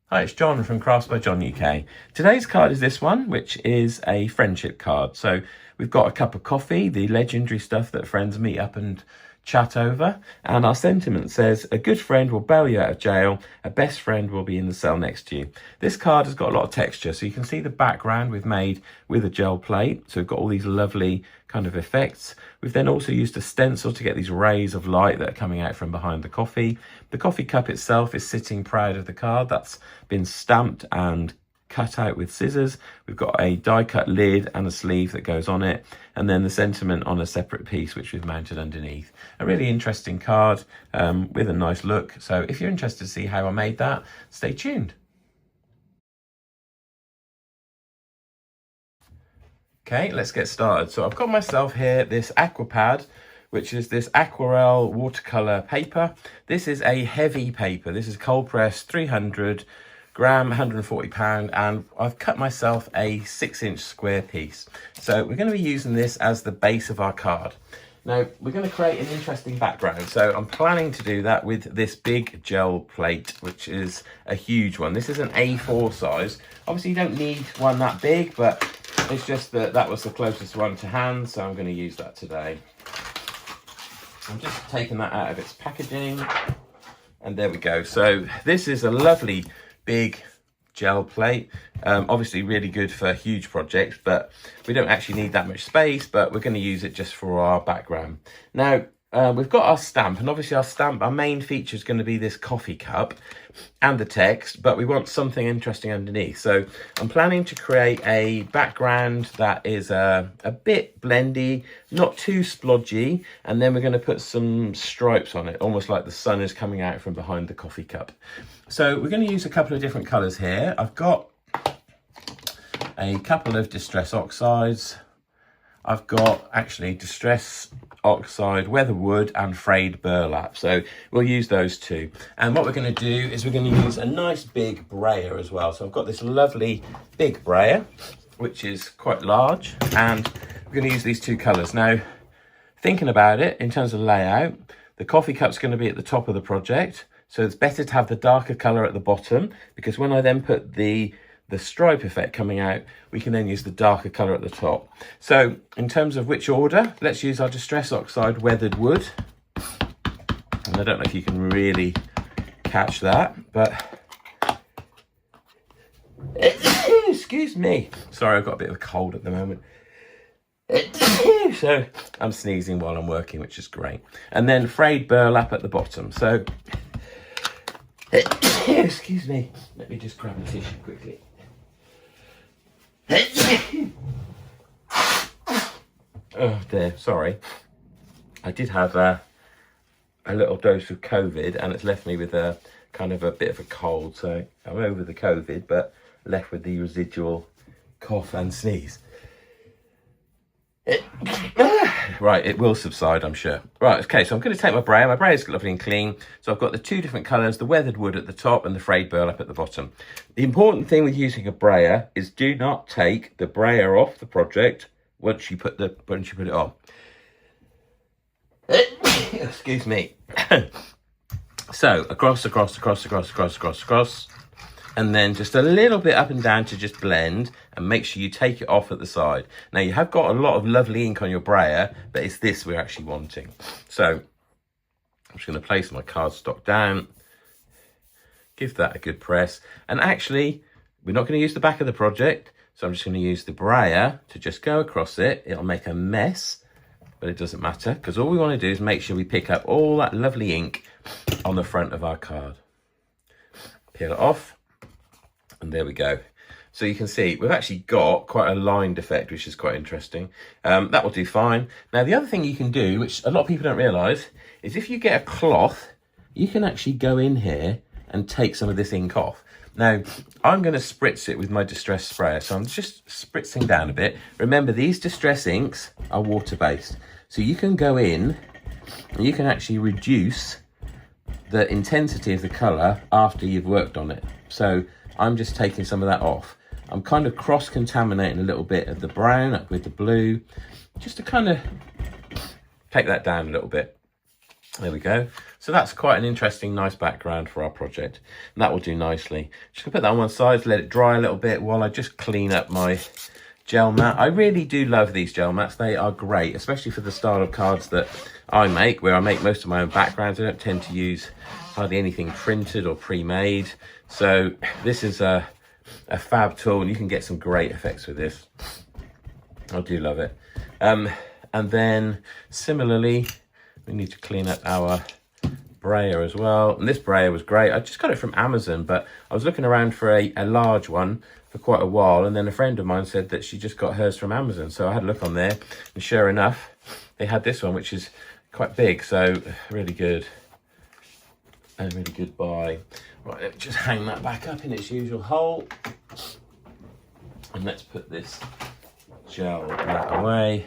Hi, it's John from Crafts by John UK. Today's card is this one, which is a friendship card. So we've got a cup of coffee, the legendary stuff that friends meet up and chat over. And our sentiment says, a good friend will bail you out of jail. A best friend will be in the cell next to you. This card has got a lot of texture. So you can see the background we've made with a gel plate. So we've got all these lovely kind of effects. We've then also used a stencil to get these rays of light that are coming out from behind the coffee. The coffee cup itself is sitting proud of the card. That's been stamped and cut out with scissors. We've got a die cut lid and a sleeve that goes on it, and then the sentiment on a separate piece which we've mounted underneath. A really interesting card with a nice look. So if you're interested to see how I made that, stay tuned. Okay, let's get started. So I've got myself here this aqua pad, which is this aquarelle watercolor paper. This is a heavy paper. This is cold press 300 gram, 140 pound, and I've cut myself a 6-inch square piece. So we're going to be using this as the base of our card. Now we're going to create an interesting background. So I'm planning to do that with this big gel plate, which is a huge one. This is an A4 size. Obviously you don't need one that big, but it's just that that was the closest one to hand, so I'm going to use that today. I'm just taking that out of its packaging, and there we go. So this is a lovely big gel plate, obviously really good for huge projects, but we don't actually need that much space, but we're going to use it just for our background. Now we've got our stamp, and obviously our main feature is going to be this coffee cup and the text, but we want something interesting underneath. So I'm planning to create a background that is a bit blendy, not too splodgy, and then we're going to put some stripes on it, almost like the sun is coming out from behind the coffee cup. So we're going to use a couple of different colours here. I've got a couple of Distress Oxides. I've got actually Distress Oxide, Weatherwood and Frayed Burlap. So we'll use those two. And what we're going to do is we're going to use a nice big brayer as well. So I've got this lovely big brayer, which is quite large. And we're going to use these two colours. Now, thinking about it in terms of layout, the coffee cup's going to be at the top of the project. So it's better to have the darker colour at the bottom, because when I then put the stripe effect coming out, we can then use the darker colour at the top. So in terms of which order, let's use our Distress Oxide Weathered Wood. And I don't know if you can really catch that, but excuse me. Sorry, I've got a bit of a cold at the moment. So I'm sneezing while I'm working, which is great. And then Frayed Burlap at the bottom. So excuse me, let me just grab a tissue quickly. Oh dear, sorry. I did have a little dose of COVID, and it's left me with a kind of a bit of a cold. So I'm over the COVID, but left with the residual cough and sneeze. Right, it will subside, I'm sure. Right, okay, so I'm going to take my brayer. My brayer is lovely and clean. So I've got the two different colours, the weathered wood at the top and the frayed burlap at the bottom. The important thing with using a brayer is do not take the brayer off the project once you put it on. Excuse me. So across, and then just a little bit up and down to just blend, and make sure you take it off at the side. Now you have got a lot of lovely ink on your brayer, but it's this we're actually wanting. So I'm just going to place my cardstock down, give that a good press, and actually we're not going to use the back of the project, so I'm just going to use the brayer to just go across it. It'll make a mess, but it doesn't matter, because all we want to do is make sure we pick up all that lovely ink on the front of our card. Peel it off. And there we go. So you can see we've actually got quite a lined effect, which is quite interesting. That will do fine. Now, the other thing you can do, which a lot of people don't realise, is if you get a cloth, you can actually go in here and take some of this ink off. Now, I'm going to spritz it with my Distress sprayer. So I'm just spritzing down a bit. Remember, these Distress inks are water-based. So you can go in and you can actually reduce the intensity of the colour after you've worked on it. So I'm just taking some of that off. I'm kind of cross-contaminating a little bit of the brown up with the blue, just to kind of take that down a little bit. There we go. So that's quite an interesting, nice background for our project. And that will do nicely. Just gonna put that on one side, let it dry a little bit while I just clean up my gel mat. I really do love these gel mats. They are great, especially for the style of cards that I make, where I make most of my own backgrounds. I don't tend to use hardly anything printed or pre-made. So this is a fab tool, and you can get some great effects with this. I do love it. And then similarly, we need to clean up our brayer as well. And this brayer was great. I just got it from Amazon, but I was looking around for a large one for quite a while. And then a friend of mine said that she just got hers from Amazon. So I had a look on there, and sure enough, they had this one, which is quite big. So really good. And really good buy. Right, let me just hang that back up in its usual hole. And let's put this gel mat away.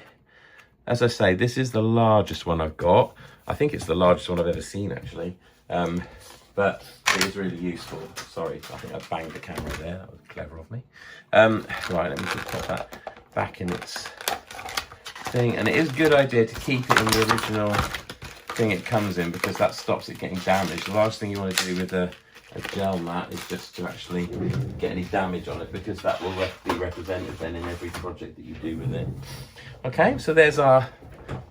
As I say, this is the largest one I've got. I think it's the largest one I've ever seen, actually. But it is really useful. Sorry, I think I banged the camera there. That was clever of me. Right, let me just put that back in its thing. And it is a good idea to keep it in the original thing it comes in, because that stops it getting damaged. The last thing you want to do with a gel mat is just to actually get any damage on it, because that will be represented then in every project that you do with it. Okay, so there's our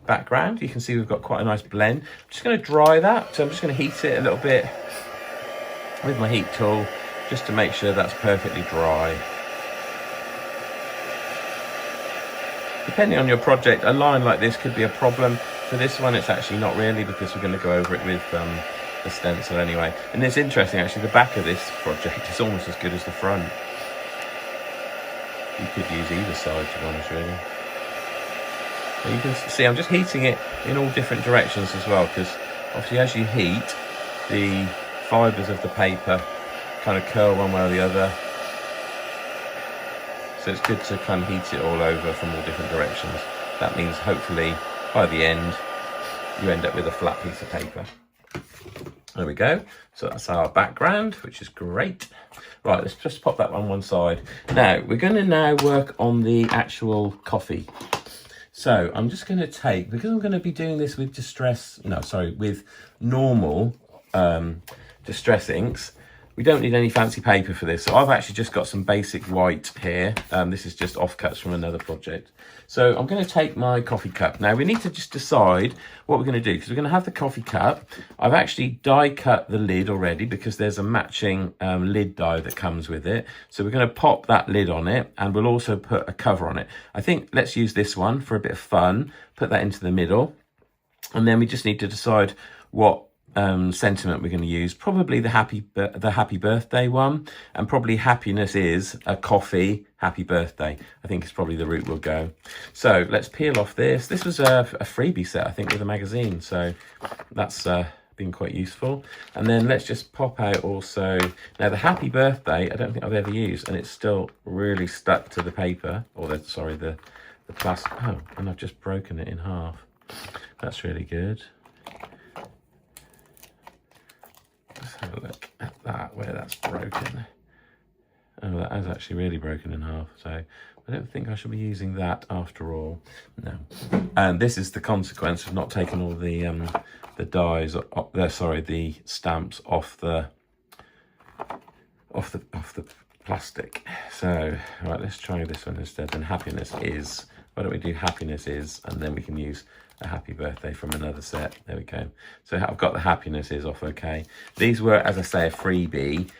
background. You can see we've got quite a nice blend. I'm just going to dry that, so I'm just going to heat it a little bit with my heat tool just to make sure that's perfectly dry. Depending on your project, a line like this could be a problem. For this one, it's actually not really, because we're going to go over it with the stencil anyway. And it's interesting, actually, the back of this project is almost as good as the front. You could use either side, to be honest, really. But you can see I'm just heating it in all different directions as well, because obviously as you heat, the fibres of the paper kind of curl one way or the other. So it's good to kind of heat it all over from all different directions. That means hopefully by the end you end up with a flat piece of paper. There we go. So that's our background, which is great. Right, let's just pop that on one side. Now we're going to work on the actual coffee. So I'm just going to take, because I'm going to be doing this with with normal distress inks. We don't need any fancy paper for this. So I've actually just got some basic white here. This is just offcuts from another project. So I'm going to take my coffee cup. Now we need to just decide what we're going to do, because we're going to have the coffee cup. I've actually die cut the lid already, because there's a matching lid die that comes with it. So we're going to pop that lid on it, and we'll also put a cover on it. I think let's use this one for a bit of fun. Put that into the middle. And then we just need to decide what sentiment we're going to use. Probably the happy birthday one, and probably happiness is a coffee happy birthday. I think it's probably the route we'll go. So let's peel off this. This was a freebie set, I think, with a magazine, so that's been quite useful. And then let's just pop out also, now the happy birthday I don't think I've ever used, and it's still really stuck to the paper, or the plastic. Oh, and I've just broken it in half. That's really good. Let's have a look at that, where that's broken. Oh, that is actually really broken in half, so I don't think I should be using that after all. No. And this is the consequence of not taking all the dies, the stamps off the plastic. So, right, let's try this one instead. And happiness is, why don't we do happiness is, and then we can use a happy birthday from another set. There we go. So I've got the happiness is off okay. These were, as I say, a freebie,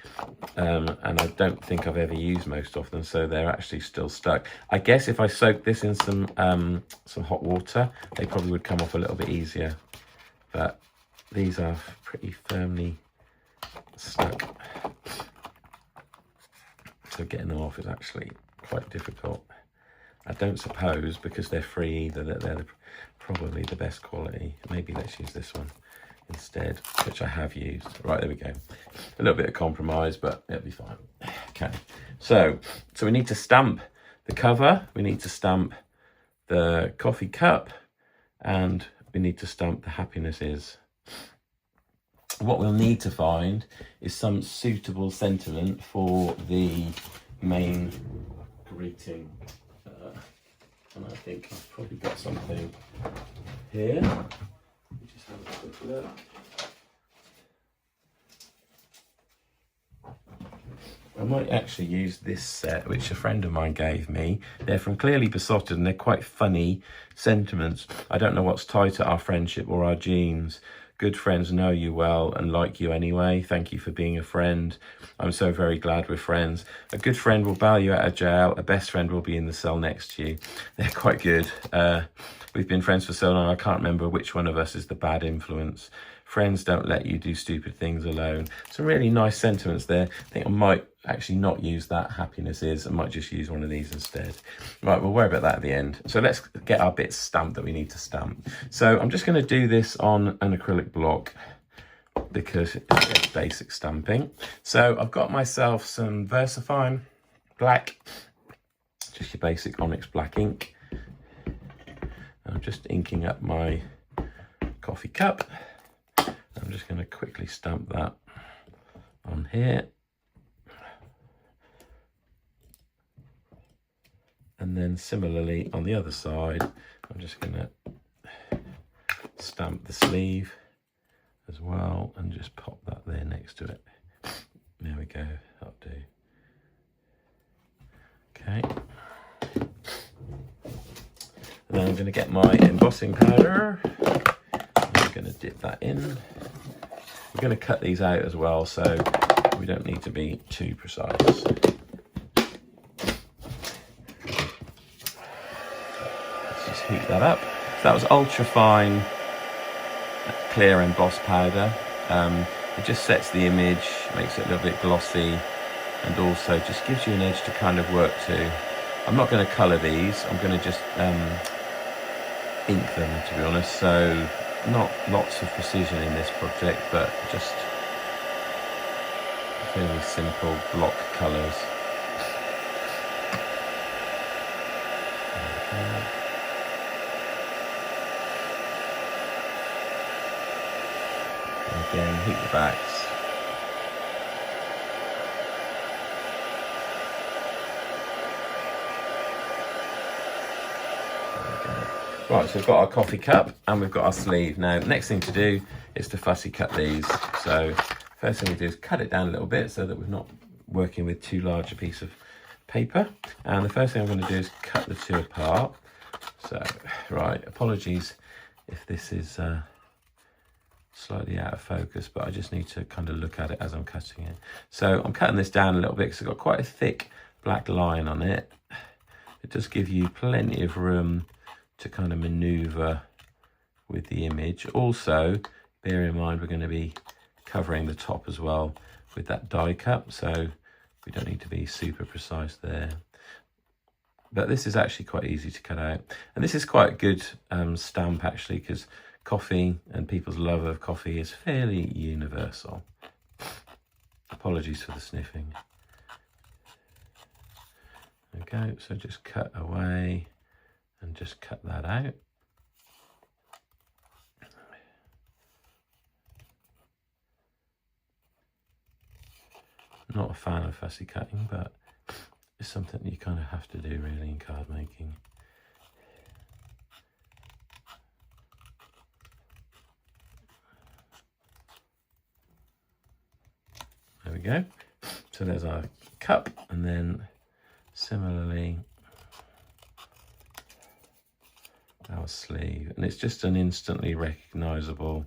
and I don't think I've ever used most of them, so they're actually still stuck. I guess if I soak this in some hot water, they probably would come off a little bit easier, but these are pretty firmly stuck. So getting them off is actually quite difficult. I don't suppose, because they're free either, that they're probably the best quality. Maybe let's use this one instead, which I have used. Right, there we go. A little bit of compromise, but it'll be fine. Okay, so we need to stamp the cover, we need to stamp the coffee cup, and we need to stamp the happiness is. What we'll need to find is some suitable sentiment for the main greeting. And I think I've probably got something here. Just have a quick look. I might actually use this set, which a friend of mine gave me. They're from Clearly Besotted, and they're quite funny sentiments. I don't know what's tighter, our friendship or our genes. Good friends know you well and like you anyway. Thank you for being a friend. I'm so very glad we're friends. A good friend will bail you out of jail. A best friend will be in the cell next to you. They're quite good. We've been friends for so long, I can't remember which one of us is the bad influence. Friends don't let you do stupid things alone. Some really nice sentiments there. I think I might actually not use that. Happiness is. I might just use one of these instead. Right, we'll worry about that at the end. So let's get our bits stamped that we need to stamp. So I'm just going to do this on an acrylic block because it's basic stamping. So I've got myself some VersaFine black, just your basic onyx black ink. I'm just inking up my coffee cup. I'm just going to quickly stamp that on here. And then similarly on the other side, I'm just going to stamp the sleeve as well and just pop that there next to it. There we go, that'll do. Okay. And then I'm going to get my embossing powder. I'm going to dip that in. We're going to cut these out as well, so we don't need to be too precise. Let's just heat that up. So that was ultra fine clear emboss powder. It just sets the image, makes it a little bit glossy, and also just gives you an edge to kind of work to. I'm not going to colour these, I'm going to just ink them, to be honest, so not lots of precision in this project, but just fairly simple block colours. Okay. Again, heat the backs. Right, so we've got our coffee cup and we've got our sleeve. Now, the next thing to do is to fussy cut these. So first thing we do is cut it down a little bit so that we're not working with too large a piece of paper. And the first thing I'm going to do is cut the two apart. So, right, apologies if this is slightly out of focus, but I just need to kind of look at it as I'm cutting it. So I'm cutting this down a little bit because it's got quite a thick black line on it. It does give you plenty of room to kind of maneuver with the image. Also, bear in mind we're going to be covering the top as well with that die cut, so we don't need to be super precise there. But this is actually quite easy to cut out. And this is quite a good stamp actually, because coffee and people's love of coffee is fairly universal. Apologies for the sniffing. Okay, so just cut away and just cut that out. Not a fan of fussy cutting, but it's something you kind of have to do really in card making. There we go. So there's our cup, and then similarly our sleeve, and it's just an instantly recognizable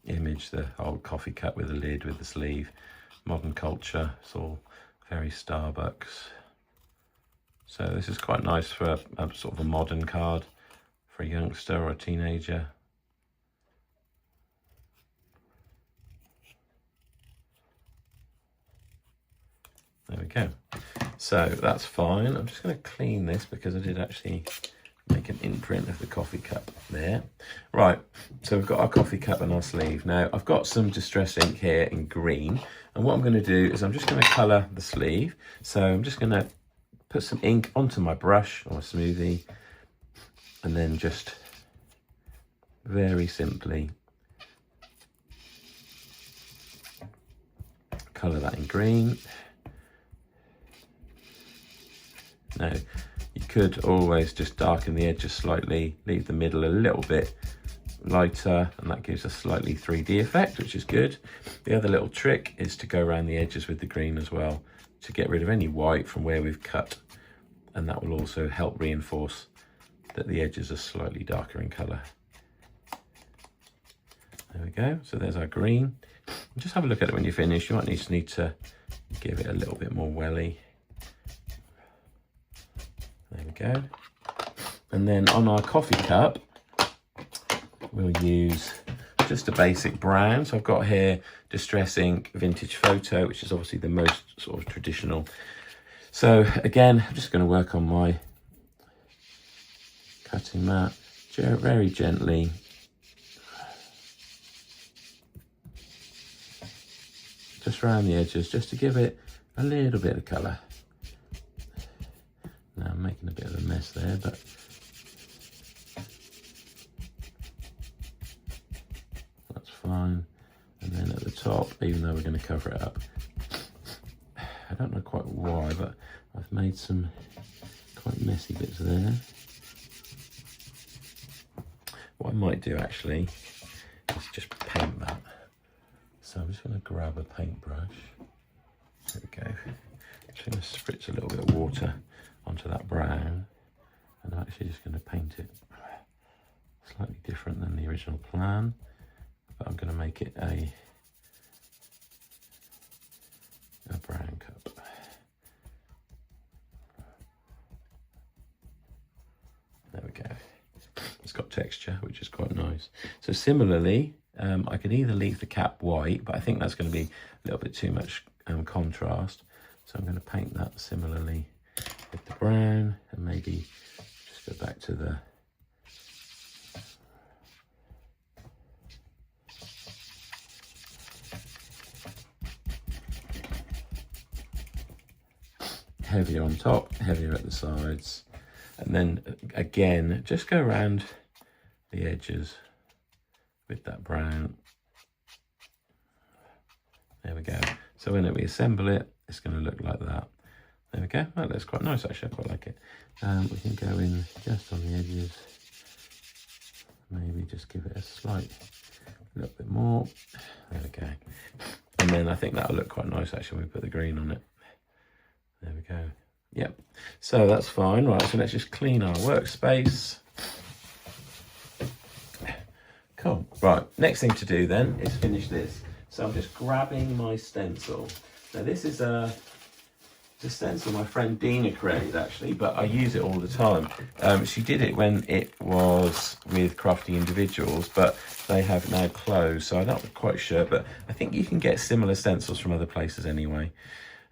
image, the old coffee cup with the lid with the sleeve. Modern culture, it's all very Starbucks. So this is quite nice for a sort of a modern card for a youngster or a teenager. There we go. So that's fine. I'm just going to clean this because I did actually make an imprint of the coffee cup there. Right, so we've got our coffee cup and our sleeve. Now I've got some distress ink here in green, and what I'm going to do is I'm just going to colour the sleeve. So I'm just going to put some ink onto my brush or a smoothie, and then just very simply colour that in green. Now, you could always just darken the edges slightly, leave the middle a little bit lighter, and that gives a slightly 3D effect, which is good. The other little trick is to go around the edges with the green as well to get rid of any white from where we've cut, and that will also help reinforce that the edges are slightly darker in colour. There we go, so there's our green. Just have a look at it when you finish. You might just need to give it a little bit more welly. There we go. And then on our coffee cup, we'll use just a basic brown. So I've got here Distress Ink Vintage Photo, which is obviously the most sort of traditional. So again, I'm just going to work on my cutting mat very gently. Just around the edges, just to give it a little bit of colour. Now I'm making a bit of a mess there, but that's fine. And then at the top, even though we're going to cover it up, I don't know quite why, but I've made some quite messy bits there. What I might do actually is just paint that. So I'm just going to grab a paintbrush. There we go. Just going to spritz a little bit of water onto that brown, and I'm actually just going to paint it slightly different than the original plan, but I'm going to make it a brown cup. There we go. It's got texture, which is quite nice. So similarly, I could either leave the cap white, but I think that's going to be a little bit too much contrast. So I'm going to paint that similarly with the brown, and maybe just go back to the heavier on top, heavier at the sides, and then again just go around the edges with that brown. There we go. So when we assemble it, it's going to look like that. There we go. That looks quite nice actually, I quite like it. We can go in just on the edges, maybe just give it a little bit more. There we go. And then I think that'll look quite nice actually when we put the green on it. There we go. Yep. So that's fine. Right, so let's just clean our workspace. Cool. Right, next thing to do then is finish this. So I'm just grabbing my stencil. Now this is a stencil my friend Dina created actually, but I use it all the time. She did it when it was with Crafty Individuals, but they have now closed, so I'm not quite sure, but I think you can get similar stencils from other places anyway.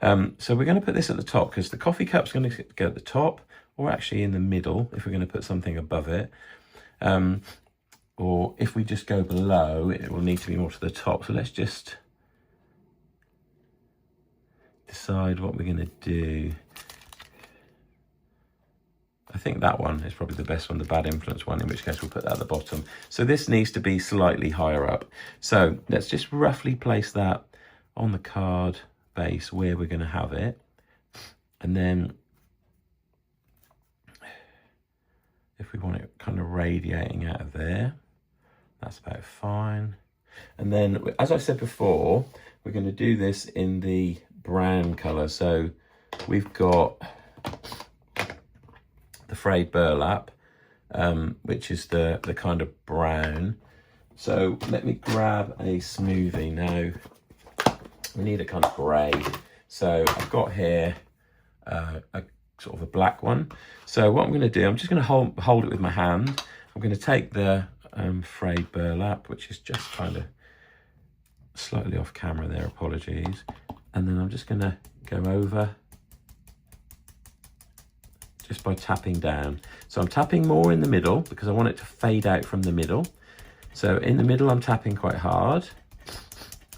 So we're going to put this at the top because the coffee cup's going to go at the top, or actually in the middle if we're going to put something above it. Or if we just go below, it will need to be more to the top. So let's just decide what we're going to do. I think that one is probably the best one, the bad influence one, in which case we'll put that at the bottom. So this needs to be slightly higher up. So let's just roughly place that on the card base where we're going to have it. And then if we want it kind of radiating out of there, that's about fine. And then, as I said before, we're going to do this in the brown colour. So we've got the frayed burlap, which is the kind of brown. So let me grab a smoothie. Now we need a kind of grey. So I've got here a sort of a black one. So what I'm going to do, I'm just going to hold it with my hand. I'm going to take the frayed burlap, which is just kind of slightly off camera there, apologies, and then I'm just going to go over just by tapping down. So I'm tapping more in the middle because I want it to fade out from the middle. So in the middle I'm tapping quite hard,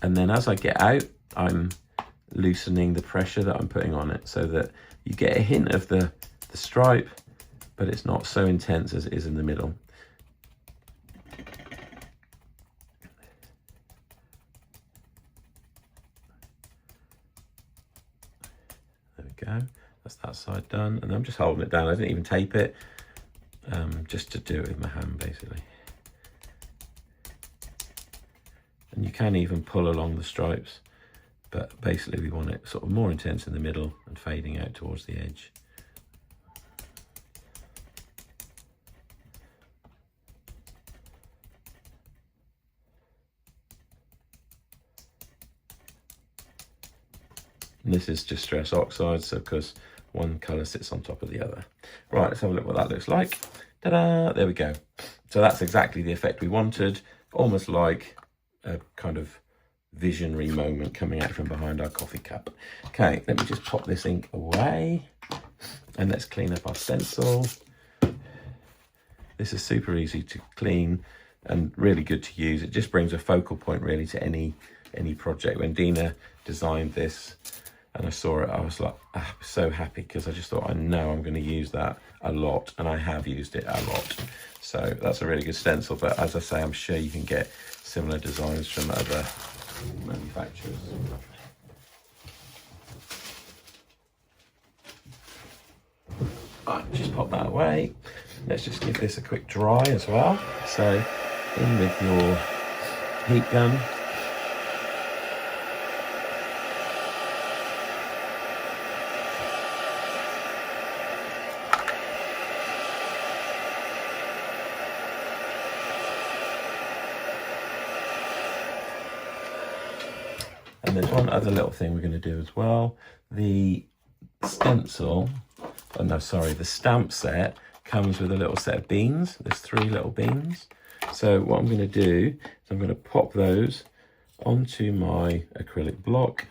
and then as I get out I'm loosening the pressure that I'm putting on it so that you get a hint of the stripe, but it's not so intense as it is in the middle. Go. That's that side done, and I'm just holding it down. I didn't even tape it, just to do it with my hand basically. can even pull along the stripes, but basically we want it sort of more intense in the middle and fading out towards the edge. And this is Distress Oxide, so because one colour sits on top of the other. Right, let's have a look what that looks like. Ta-da! There we go. So that's exactly the effect we wanted, almost like a kind of visionary moment coming out from behind our coffee cup. Okay, let me just pop this ink away and let's clean up our stencil. This is super easy to clean and really good to use. It just brings a focal point really to any project. When Dina designed this and I saw it, I was like, so happy, because I just thought, I know I'm going to use that a lot, and I have used it a lot. So that's a really good stencil, but as I say, I'm sure you can get similar designs from other manufacturers. Right, just pop that away. Let's just give this a quick dry as well. So in with your heat gun. And there's one other little thing we're going to do as well. The stencil, oh no, sorry, the stamp set comes with a little set of beans. There's 3 little beans. So what I'm going to do is I'm going to pop those onto my acrylic block,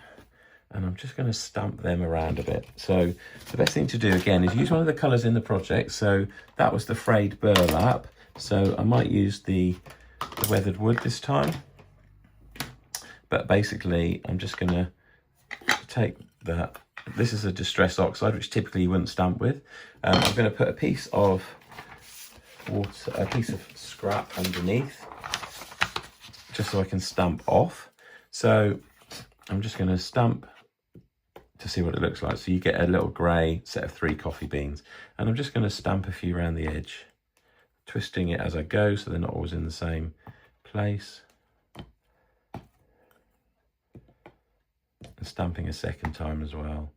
and I'm just going to stamp them around a bit. So the best thing to do again is use one of the colours in the project. So that was the frayed burlap. So I might use the weathered wood this time. But basically, I'm just going to take that. This is a Distress Oxide, which typically you wouldn't stamp with. I'm going to put a piece of water, a piece of scrap underneath, just so I can stamp off. So I'm just going to stamp to see what it looks like. So you get a little grey set of 3 coffee beans. And I'm just going to stamp a few around the edge, twisting it as I go so they're not always in the same place. And stamping a second time as well.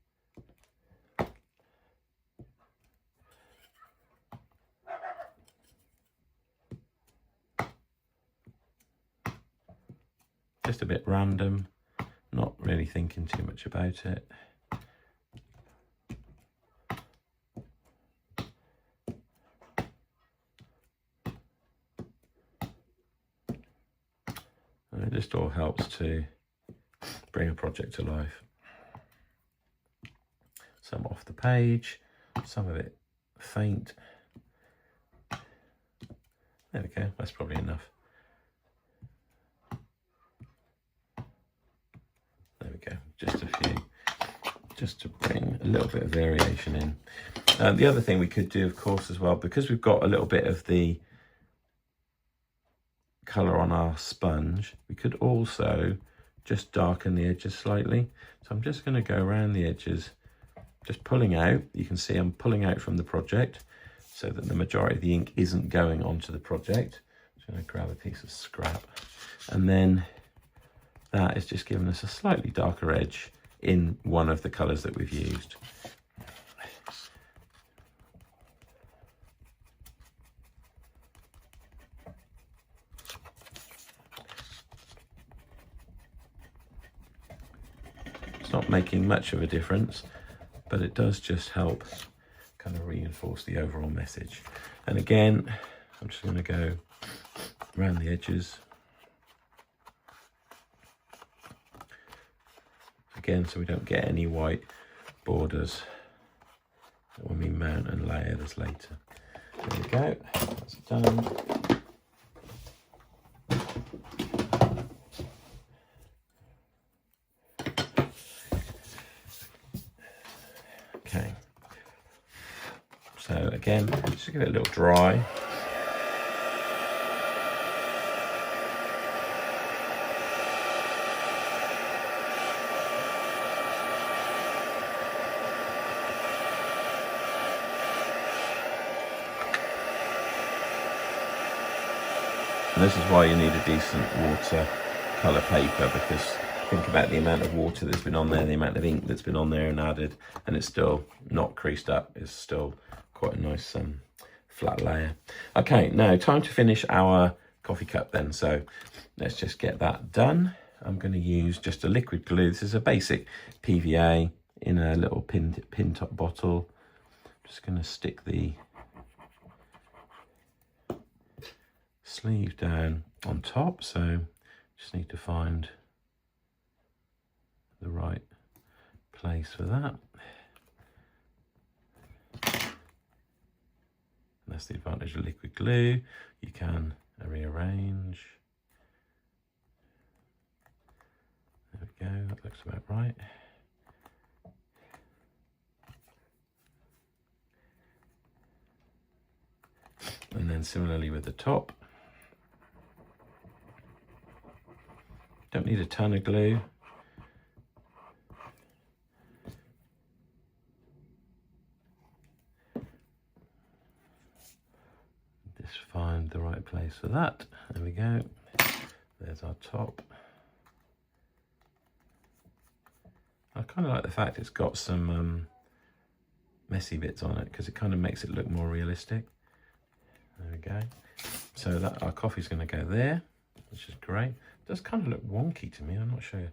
Just a bit random, not really thinking too much about it. And it just all helps to bring a project to life. Some off the page, some of it faint. There we go, that's probably enough. There we go, just a few, just to bring a little bit of variation in. The other thing we could do, of course, as well, because we've got a little bit of the colour on our sponge, we could also just darken the edges slightly. So I'm just going to go around the edges, just pulling out. You can see I'm pulling out from the project so that the majority of the ink isn't going onto the project. I'm going to grab a piece of scrap, and then that is just giving us a slightly darker edge in one of the colours that we've used. It's not making much of a difference, but it does just help kind of reinforce the overall message. And again, I'm just going to go around the edges. Again, so we don't get any white borders when we mount and layer this later. There we go, that's done. Okay, so again, just give it a little dry. And this is why you need a decent water watercolour paper, because think about the amount of water that's been on there, the amount of ink that's been on there and added, and it's still not creased up. It's still quite a nice flat layer. Okay, now time to finish our coffee cup then. So let's just get that done. I'm going to use just a liquid glue. This is a basic PVA in a little pin top bottle. Just going to stick the sleeve down on top, so just need to find the right place for that. That's the advantage of liquid glue. You can rearrange. There we go, that looks about right. And then similarly with the top. Don't need a ton of glue. Just find the right place for that. There we go. There's our top. I kind of like the fact it's got some messy bits on it, because it kind of makes it look more realistic. There we go. So that our coffee's going to go there, which is great. It does kind of look wonky to me. I'm not sure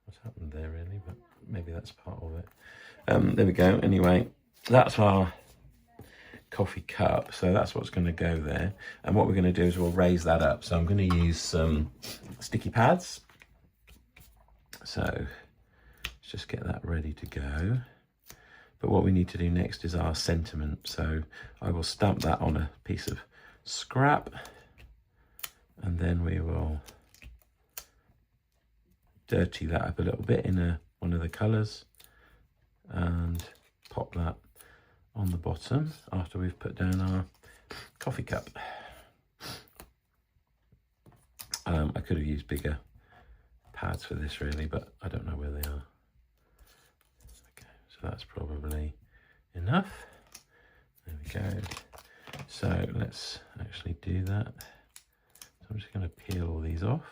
what's happened there really, but maybe that's part of it. There we go. Anyway, that's our coffee cup. So that's what's going to go there. And what we're going to do is we'll raise that up. So I'm going to use some sticky pads. So let's just get that ready to go. But what we need to do next is our sentiment. So I will stamp that on a piece of scrap, and then we will dirty that up a little bit in one of the colours and pop that on the bottom after we've put down our coffee cup. I could have used bigger pads for this really, but I don't know where they are. Okay, so that's probably enough. There we go. So let's actually do that. So I'm just going to peel all these off.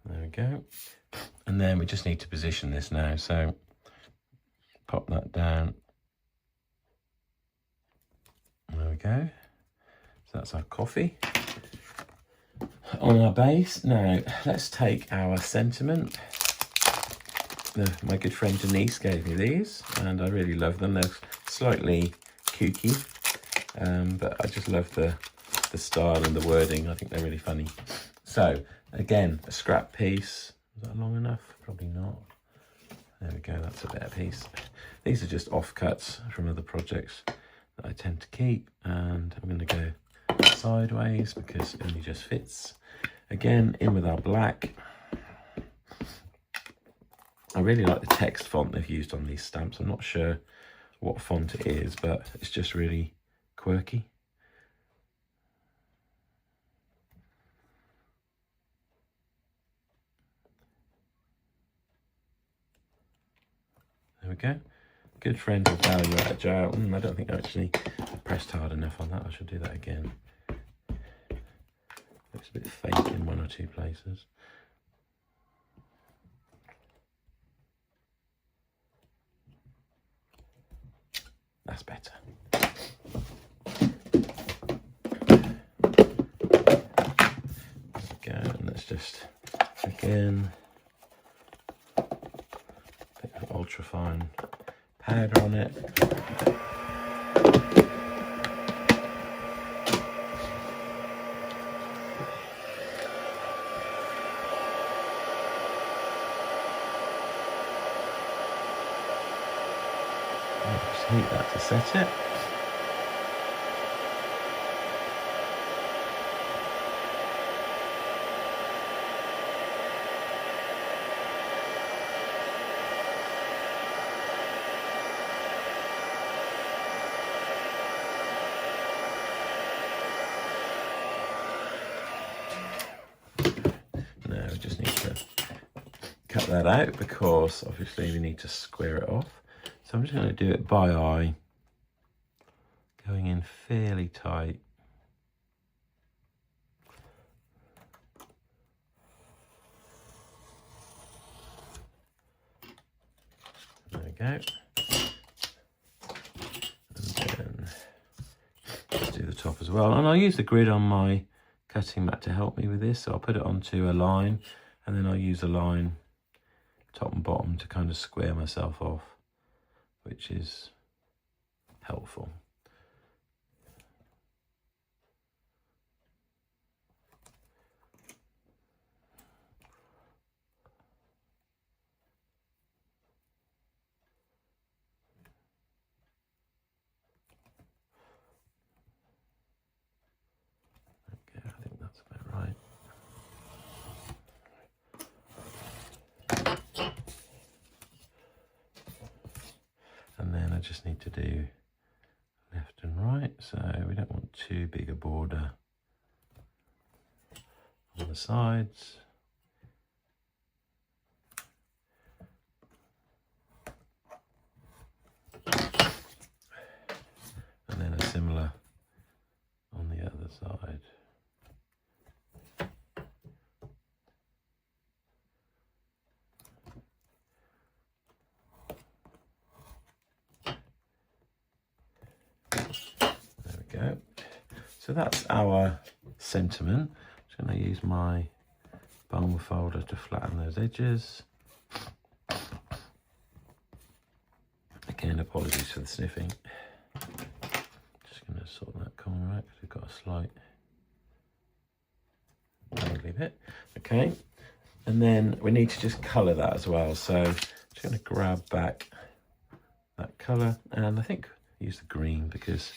There we go. And then we just need to position this now. So pop that down. There we go. So that's our coffee on our base. Now let's take our sentiment. My good friend Denise gave me these and I really love them. They're slightly kooky, but I just love the style and the wording. I think they're really funny. So again, a scrap piece. Is that long enough? Probably not. There we go, that's a better piece. These are just offcuts from other projects that I tend to keep, and I'm going to go sideways because it only just fits. Again, in with our black. I really like the text font they've used on these stamps. I'm not sure what font it is, but it's just really quirky. There we go. Good friend of value at a jar. I don't think I actually pressed hard enough on that. I should do that again. Looks a bit fake in one or two places. That's better. There we go. And let's just, again, ultra fine powder on it. Just heat that to set it. cut that out because obviously we need to square it off. So I'm just going to do it by eye, going in fairly tight. There we go. And then let's do the top as well. And I'll use the grid on my cutting mat to help me with this. So I'll put it onto a line, and then I'll use a line top and bottom to kind of square myself off, which is helpful. Okay, I think that's about right. And then I just need to do left and right, so we don't want too big a border on the sides. And then a similar on the other side. There we go. So that's our sentiment. I'm just going to use my bone folder to flatten those edges. Again, apologies for the sniffing. Just going to sort that corner out because we've got a slight dangly bit. Okay, and then we need to just colour that as well. So I'm just going to grab back that colour, and I think use the green because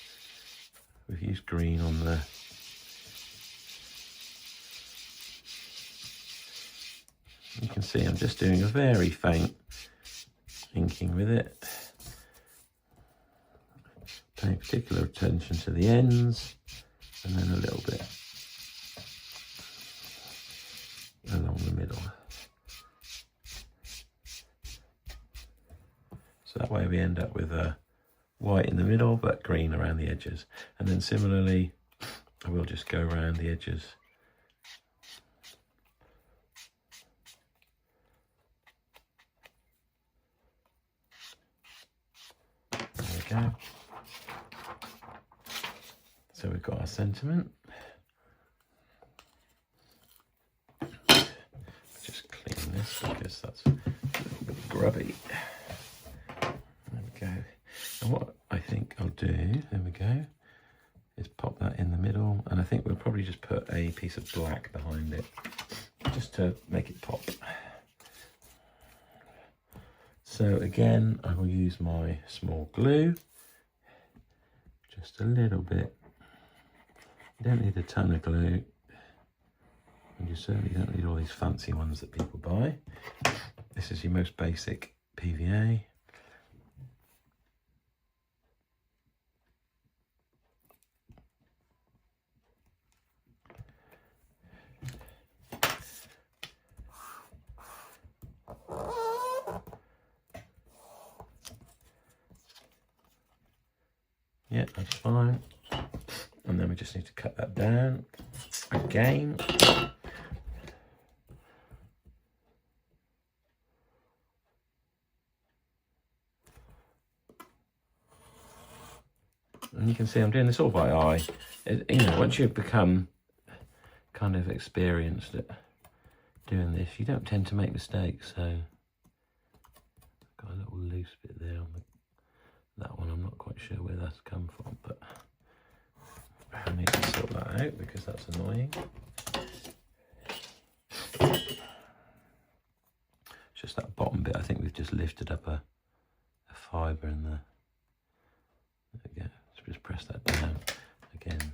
we've used green on the you can see I'm just doing a very faint inking with it, paying particular attention to the ends, and then a little bit along the middle. So that way we end up with a white in the middle but green around the edges. And then similarly I will just go around the edges. There we go. So we've got our sentiment. Just clean this because that's a little bit grubby. There we go. And what I think I'll do, there we go, is pop that in the middle, and I think we'll probably just put a piece of black behind it just to make it pop. So again, I will use my small glue, just a little bit. You don't need a ton of glue, and you certainly don't need all these fancy ones that people buy. This is your most basic PVA. Yeah, that's fine. And then we just need to cut that down again. And you can see I'm doing this all by eye. You know, once you've become kind of experienced at doing this, you don't tend to make mistakes. So I've got a little loose bit there on that one. I'm not quite sure where that's come from, but I need to sort that out because that's annoying. It's just that bottom bit. I think we've just lifted up a fibre in the. There we go. So just press that down again.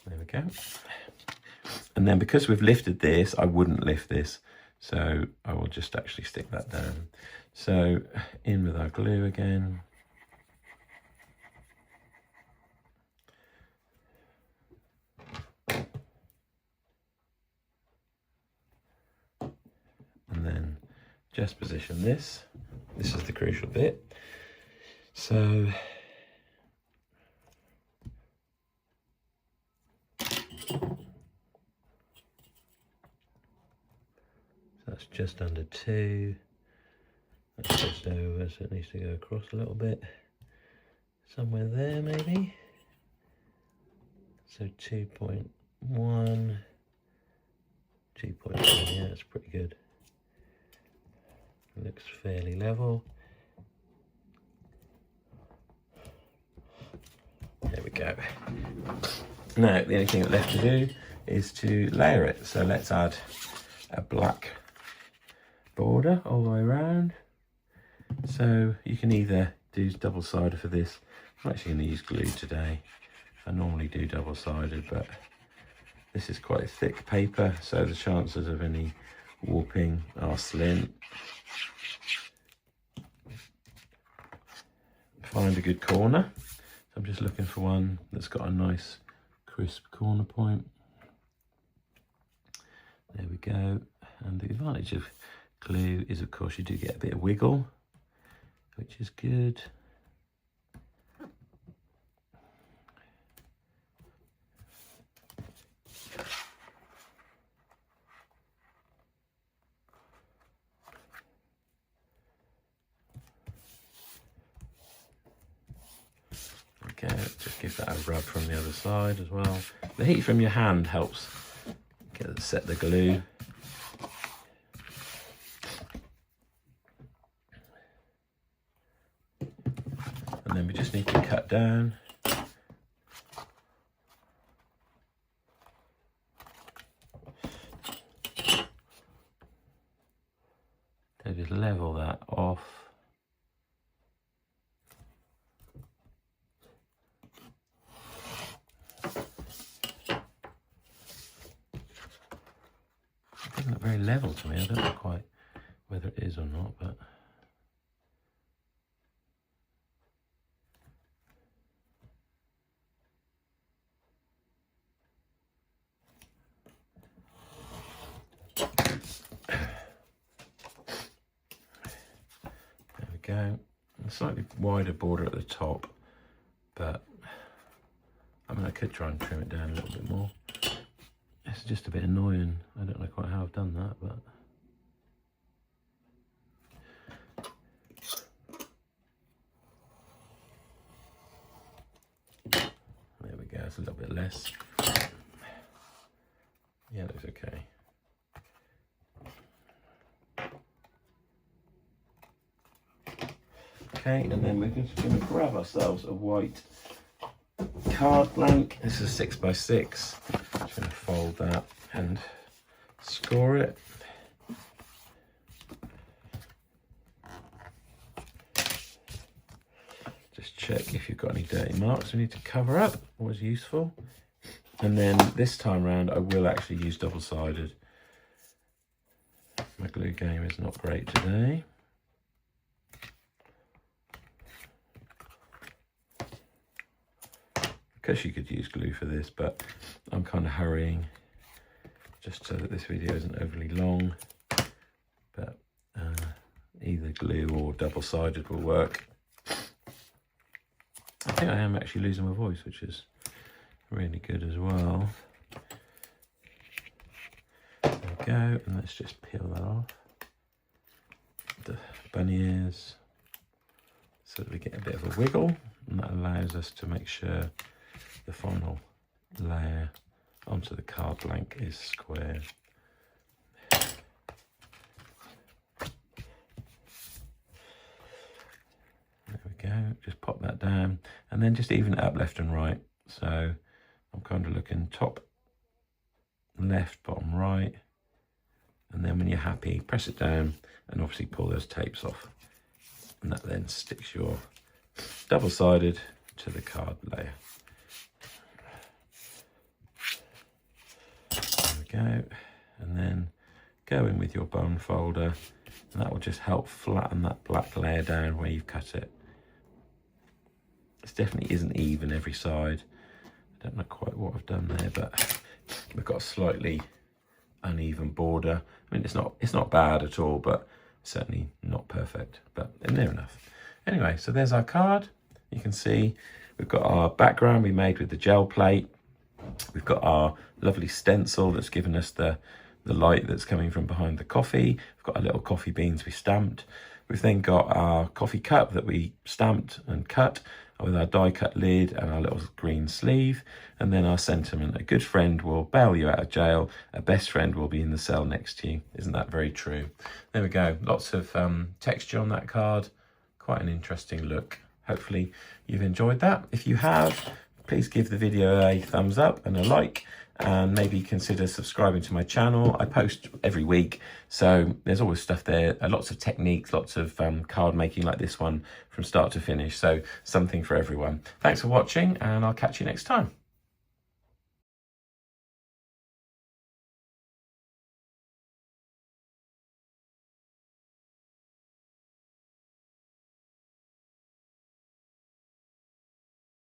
There we go. And then because we've lifted this, I wouldn't lift this, so I will just actually stick that down. So in with our glue again. just position this. This is the crucial bit. So that's just under 2. That's just over, so it needs to go across a little bit. Somewhere there, maybe. So 2.1, 2.1, yeah, that's pretty good. Looks fairly level. There we go. Now, the only thing left to do is to layer it. So let's add a black border all the way around. So you can either do double-sided for this. I'm actually going to use glue today. I normally do double-sided, but this is quite thick paper, so the chances of any warping are slim. Find a good corner. So I'm just looking for one that's got a nice crisp corner point. There we go. And the advantage of glue is, of course, you do get a bit of wiggle, which is good. Okay, just give that a rub from the other side as well. The heat from your hand helps set the glue. And then we just need to cut down. So just level that off. It doesn't look very level to me. I don't know quite whether it is or not, but there we go. A slightly wider border at the top, but I mean, I could try and trim it down a little bit more. It's just a bit annoying. I don't know quite how I've done that, but there we go. It's a little bit less. Yeah, it looks okay. Okay, and then we're just going to grab ourselves a white card blank. This is 6x6. Just going to fold that and score it. Just check if you've got any dirty marks we need to cover up. Always useful. And then this time round, I will actually use double-sided. My glue game is not great today. Because you could use glue for this, but I'm kind of hurrying just so that this video isn't overly long. But either glue or double-sided will work. I think I am actually losing my voice, which is really good as well. There we go, and let's just peel that off. The bunny ears, so that we get a bit of a wiggle, and that allows us to make sure the final layer onto the card blank is square. There we go, just pop that down and then just even it up left and right. So I'm kind of looking top, left, bottom, right. And then when you're happy, press it down and obviously pull those tapes off. And that then sticks your double-sided to the card layer. Go, and then go in with your bone folder, and that will just help flatten that black layer down where you've cut it. This definitely isn't even every side. I don't know quite what I've done there, but we've got a slightly uneven border. I mean, it's not bad at all, but Certainly not perfect, but near enough. Anyway, so there's our card. You can see we've got our background we made with the gel plate. We've got our lovely stencil that's given us the light that's coming from behind the coffee. We've got our little coffee beans we stamped. We've then got our coffee cup that we stamped and cut with our die cut lid and our little green sleeve. And then our sentiment: a good friend will bail you out of jail, a best friend will be in the cell next to you. Isn't that very true? There we go. Lots of texture on that card. Quite an interesting look. Hopefully you've enjoyed that. If you have, please give the video a thumbs up and a like, and maybe consider subscribing to my channel. I post every week, so there's always stuff there, lots of techniques, lots of card making like this one from start to finish, so something for everyone. Thanks for watching, and I'll catch you next time.